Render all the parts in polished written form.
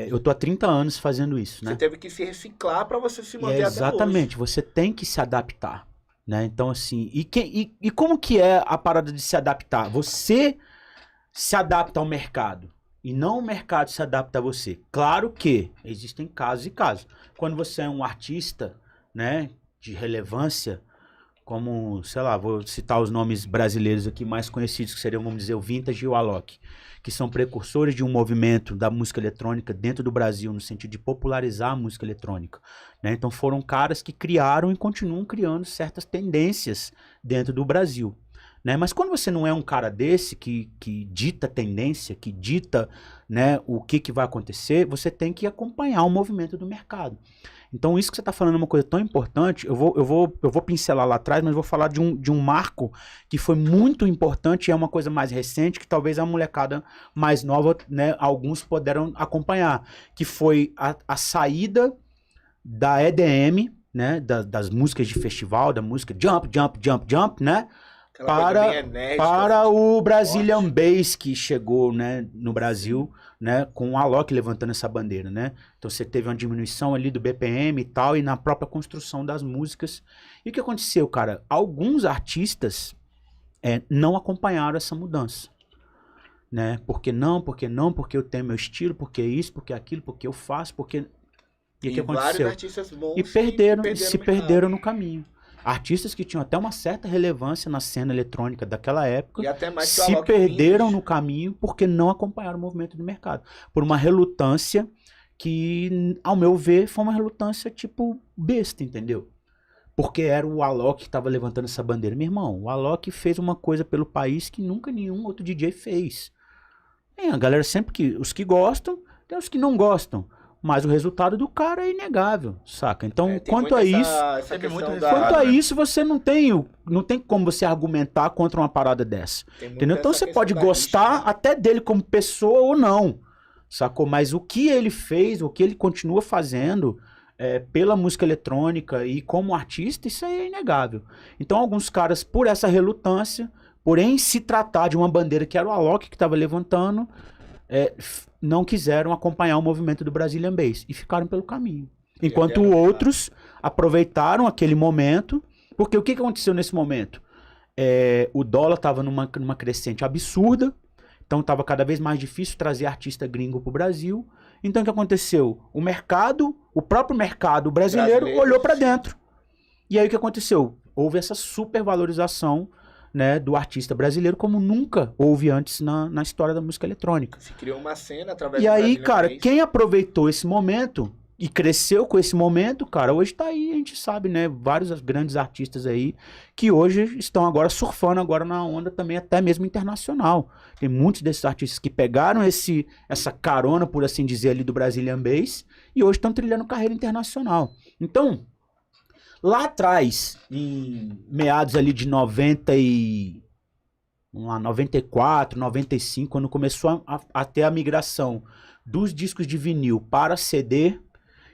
eu tô há 30 anos fazendo isso, né? Você teve que se reciclar para você se E manter até hoje. exatamente, você tem que se adaptar, né? Então, assim, e como que é a parada de se adaptar? Você se adapta ao mercado e não o mercado se adapta a você. Claro que existem casos e casos. Quando você é um artista, né, de relevância, como, sei lá, vou citar os nomes brasileiros aqui mais conhecidos, que seriam, vamos dizer, o Vintage e o Alok, que são precursores de um movimento da música eletrônica dentro do Brasil, no sentido de popularizar a música eletrônica, né? Então foram caras que criaram e continuam criando certas tendências dentro do Brasil, né? Mas quando você não é um cara desse que dita tendência, que dita, né, o que vai acontecer, você tem que acompanhar o movimento do mercado. Então isso que você está falando é uma coisa tão importante. Eu vou pincelar lá atrás, mas vou falar de um marco que foi muito importante e é uma coisa mais recente que talvez a molecada mais nova, né, alguns puderam acompanhar, que foi a saída da EDM, né, das músicas de festival, da música Jump, Jump, Jump, Jump, né, para o Brazilian Bass que chegou, né, no Brasil, né, com o Alok levantando essa bandeira, né? Então você teve uma diminuição ali do BPM e tal, e na própria construção das músicas. E o que aconteceu, cara? Alguns artistas não acompanharam essa mudança, né? Porque eu tenho meu estilo, porque isso, porque aquilo, porque eu faço, porque... E o que aconteceu? E perderam no caminho. Artistas que tinham até uma certa relevância na cena eletrônica daquela época se perderam no caminho porque não acompanharam o movimento do mercado. Por uma relutância que, ao meu ver, foi uma relutância tipo besta, entendeu? Porque era o Alok que estava levantando essa bandeira. Meu irmão, o Alok fez uma coisa pelo país que nunca nenhum outro DJ fez. E a galera sempre que... Os que gostam, tem os que não gostam. Mas o resultado do cara é inegável, saca? Então, quanto a isso, você não tem como você argumentar contra uma parada dessa. Entendeu? Então você pode gostar até dele como pessoa ou não, sacou? Mas o que ele fez, o que ele continua fazendo pela música eletrônica e como artista, isso aí é inegável. Então alguns caras, por essa relutância, porém se tratar de uma bandeira que era o Alok que estava levantando, não quiseram acompanhar o movimento do Brazilian Bass e ficaram pelo caminho. Enquanto outros aproveitaram aquele momento, porque o que aconteceu nesse momento? O dólar estava numa crescente absurda, então estava cada vez mais difícil trazer artista gringo para o Brasil. Então o que aconteceu? O próprio mercado brasileiro olhou para dentro. E aí o que aconteceu? Houve essa supervalorização, né, do artista brasileiro como nunca houve antes na história da música eletrônica. Se criou uma cena através do Brazilian Bass. E aí, cara, quem aproveitou esse momento e cresceu com esse momento, cara, hoje tá aí, a gente sabe, né, vários grandes artistas aí que hoje estão agora surfando agora na onda também até mesmo internacional. Tem muitos desses artistas que pegaram essa carona, por assim dizer, ali do Brazilian Bass e hoje estão trilhando carreira internacional. Então, lá atrás, em meados ali de 94, 95, quando começou a ter a migração dos discos de vinil para CD,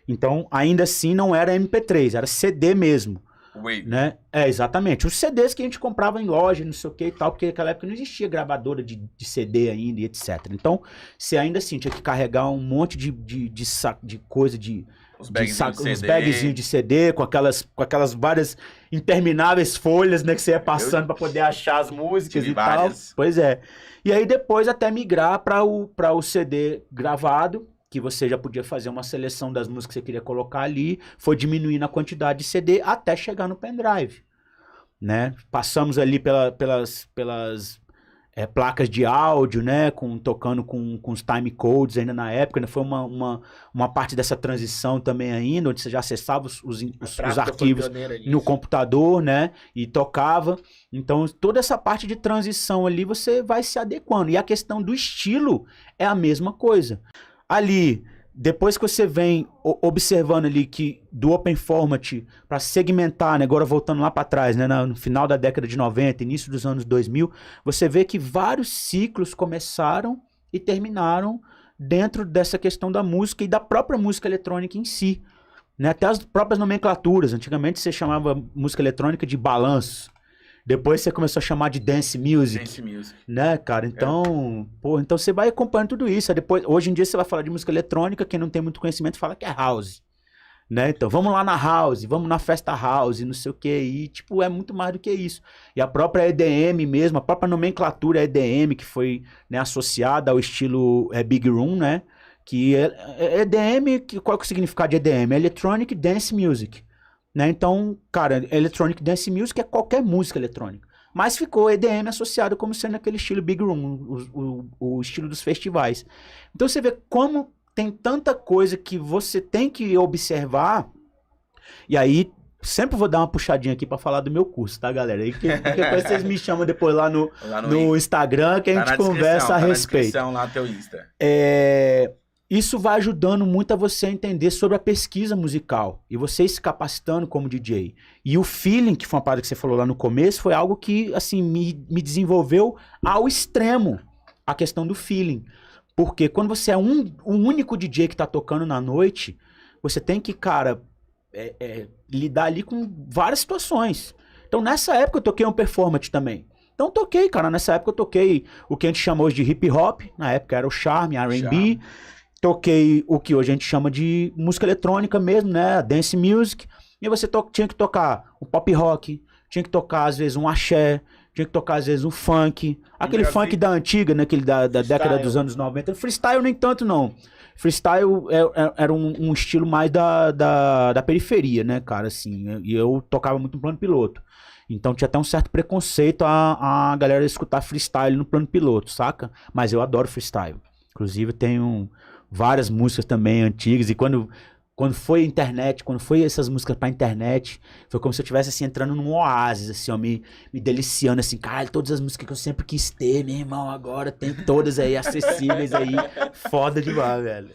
então ainda assim não era MP3, era CD mesmo. Wave. Né? Exatamente. Os CDs que a gente comprava em loja, não sei o que e tal, porque naquela época não existia gravadora de CD ainda e etc. Então, você ainda assim tinha que carregar um monte de coisa uns bagzinhos de CD com aquelas várias intermináveis folhas, né, que você ia passando para poder achar as músicas e várias. Tal. Pois é. E aí depois até migrar para o CD gravado, que você já podia fazer uma seleção das músicas que você queria colocar ali, foi diminuindo a quantidade de CD até chegar no pendrive, né? Passamos ali pelas placas de áudio, né, tocando com os time codes ainda na época, né, foi uma parte dessa transição também ainda, onde você já acessava os arquivos no computador, né, e tocava. Então, toda essa parte de transição ali, você vai se adequando. E a questão do estilo é a mesma coisa. Ali, depois que você vem observando ali que do Open Format para segmentar, né, agora voltando lá para trás, né, no final da década de 90, início dos anos 2000, você vê que vários ciclos começaram e terminaram dentro dessa questão da música e da própria música eletrônica em si, né, até as próprias nomenclaturas. Antigamente você chamava música eletrônica de balanço, Depois você começou a chamar de dance music. Dance music. Né, cara? Então, então você vai acompanhando tudo isso. Aí depois, hoje em dia você vai falar de música eletrônica, quem não tem muito conhecimento fala que é house. Né? Então, vamos lá na house, vamos na festa house, não sei o que, e tipo, é muito mais do que isso. E a própria EDM mesmo, a própria nomenclatura EDM, que foi, né, associada ao estilo Big Room, né? Que EDM, qual que é o significado de EDM? É Electronic Dance Music. Né? Então, cara, Electronic Dance Music é qualquer música eletrônica. Mas ficou EDM associado como sendo aquele estilo Big Room, o estilo dos festivais. Então você vê como tem tanta coisa que você tem que observar. E aí, sempre vou dar uma puxadinha aqui pra falar do meu curso, tá, galera? Porque depois vocês me chamam depois lá no Instagram que a gente conversa a respeito. Tá na descrição lá teu Insta. Isso vai ajudando muito a você entender sobre a pesquisa musical. E você se capacitando como DJ. E o feeling, que foi uma parada que você falou lá no começo, foi algo que, assim, me desenvolveu ao extremo. A questão do feeling. Porque quando você é um único DJ que tá tocando na noite, você tem que, cara, lidar ali com várias situações. Então, nessa época, eu toquei um performance também. Então, toquei, cara. Nessa época, eu toquei o que a gente chamou hoje de hip hop. Na época, era o charme, R&B. Toquei o que hoje a gente chama de música eletrônica mesmo, né? Dance music. E você tinha que tocar um pop rock, tinha que tocar, às vezes, um axé, tinha que tocar, às vezes, um funk. Aquele funk da antiga, né? Aquele da década dos anos 90. Freestyle nem tanto, não. Freestyle era um estilo mais da periferia, né, cara? Assim, e eu tocava muito no plano piloto. Então tinha até um certo preconceito a galera escutar freestyle no plano piloto, saca? Mas eu adoro freestyle. Inclusive, tenho várias músicas também antigas. E quando foi internet, quando foi essas músicas pra internet, foi como se eu estivesse assim, entrando num oásis, assim, ó, me deliciando, assim, caralho, todas as músicas que eu sempre quis ter, meu irmão, agora tem todas aí acessíveis aí. Foda demais, velho.